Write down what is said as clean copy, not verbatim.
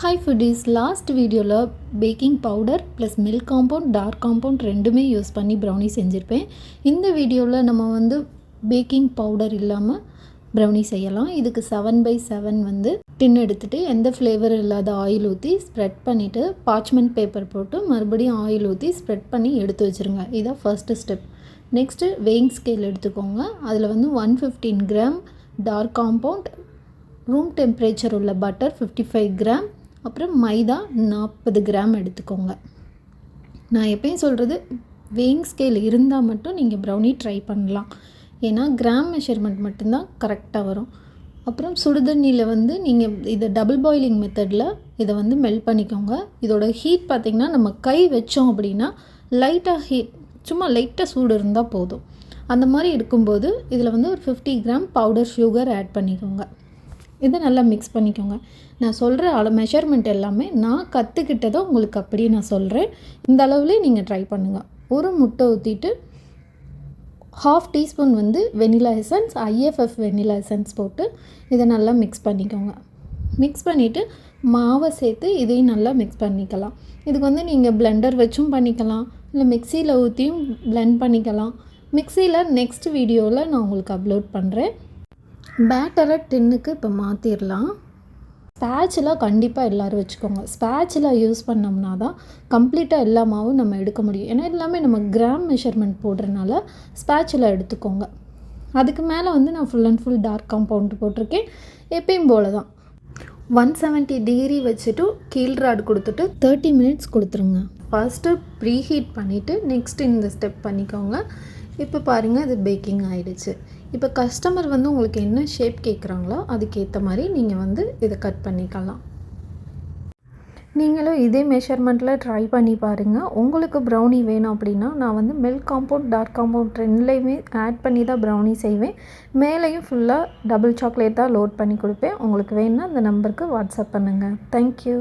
Hi foodies, last வீடியோவில் baking powder plus milk compound dark compound ரெண்டுமே use பண்ணி brownie செஞ்சுருப்பேன். இந்த வீடியோவில் நம்ம வந்து பேக்கிங் பவுடர் இல்லாமல் ப்ரௌனி செய்யலாம். இதுக்கு 7/7 வந்து டின் எடுத்துகிட்டு எந்த ஃப்ளேவர் இல்லாத ஆயில் ஊற்றி ஸ்ப்ரெட் பண்ணிவிட்டு பார்ச்மெண்ட் பேப்பர் போட்டு மறுபடியும் ஆயில் ஊற்றி ஸ்ப்ரெட் பண்ணி எடுத்து வச்சுருங்க. இதான் first step. Next weighing scale எடுத்துக்கோங்க. அதில் வந்து 115 gram dark compound, room temperature உள்ள பட்டர் 55 கிராம், அப்புறம் மைதா 40 கிராம் எடுத்துக்கோங்க. நான் எப்பயும் சொல்கிறது, வெயிங் ஸ்கேல் இருந்தால் மட்டும் நீங்கள் ப்ரௌனி ட்ரை பண்ணலாம். ஏன்னா கிராம் மெஷர்மெண்ட் மட்டும்தான் கரெக்டாக வரும். அப்புறம் சுடுதண்ணியில் வந்து நீங்கள் இதை டபுள் பாயிலிங் மெத்தடில் இதை வந்து மெல்ட் பண்ணிக்கோங்க. இதோட ஹீட் பார்த்திங்கன்னா நம்ம கை வச்சோம் அப்படின்னா லைட்டாக ஹீட், சும்மா லைட்டாக சூடு இருந்தால் போதும். அந்த மாதிரி இருக்கும்போது இதில் வந்து ஒரு 50 கிராம் பவுடர் சுகர் ஆட் பண்ணிக்கோங்க. இதை நல்லா மிக்ஸ் பண்ணிக்கோங்க. நான் சொல்கிற மெஷர்மெண்ட் எல்லாமே நான் கற்றுக்கிட்டதை உங்களுக்கு அப்படியே நான் சொல்கிறேன். இந்த அளவுலேயே நீங்கள் ட்ரை பண்ணுங்கள். ஒரு முட்டை ஊற்றிட்டு 1/2 டீஸ்பூன் வந்து vanilla essence, IFF vanilla essence போட்டு இதை நல்லா மிக்ஸ் பண்ணிக்கோங்க. மிக்ஸ் பண்ணிவிட்டு மாவை சேர்த்து இதையும் நல்லா மிக்ஸ் பண்ணிக்கலாம். இதுக்கு வந்து நீங்கள் பிளெண்டர் வச்சும் பண்ணிக்கலாம், இல்லை மிக்சியில் ஊற்றியும் பிளெண்ட் பண்ணிக்கலாம். மிக்சியில் நெக்ஸ்ட் வீடியோவில் நான் உங்களுக்கு அப்லோட் பண்ணுறேன். பேட்டரை டின்னுக்கு இப்போ மாற்றிடலாம். ஸ்பேச்சுலா கண்டிப்பாக எல்லோரும் வச்சுக்கோங்க. ஸ்பேச்சுலா யூஸ் பண்ணோம்னா தான் கம்ப்ளீட்டாக எல்லா மாவும் நம்ம எடுக்க முடியும். ஏன்னா எல்லாமே நம்ம கிராம் மெஷர்மெண்ட் போடுறதுனால ஸ்பேச்சுலா எடுத்துக்கோங்க. அதுக்கு மேலே வந்து நான் full and full dark compound போட்டிருக்கேன். எப்பயும் போல தான் 170 டிகிரி வச்சுட்டு கீழ் ராட் கொடுத்துட்டு 30 மினிட்ஸ் கொடுத்துருங்க. ஃபஸ்ட்டு ப்ரீ ஹீட் பண்ணிவிட்டு நெக்ஸ்ட்டு இந்த ஸ்டெப் பண்ணிக்கோங்க. இப்போ பாருங்கள், இது பேக்கிங் ஆகிடுச்சு. இப்போ கஸ்டமர் வந்து உங்களுக்கு என்ன ஷேப் கேட்குறாங்களோ அதுக்கேற்ற மாதிரி நீங்கள் வந்து இதை கட் பண்ணிக்கலாம். நீங்களும் இதே மெஷர்மெண்ட்டில் ட்ரை பண்ணி பாருங்கள். உங்களுக்கு ப்ரௌனி வேணும் அப்படின்னா நான் வந்து மில்க் காம்பவுண்ட் டார்க் காம்பவுண்ட் ரெண்டுலேயுமே ஆட் பண்ணி தான் ப்ரௌனி செய்வேன். மேலேயும் ஃபுல்லாக டபுள் சாக்லேட் தான் லோட் பண்ணி கொடுப்பேன். உங்களுக்கு வேணுன்னா அந்த நம்பருக்கு வாட்ஸ்அப் பண்ணுங்கள். தேங்க்யூ.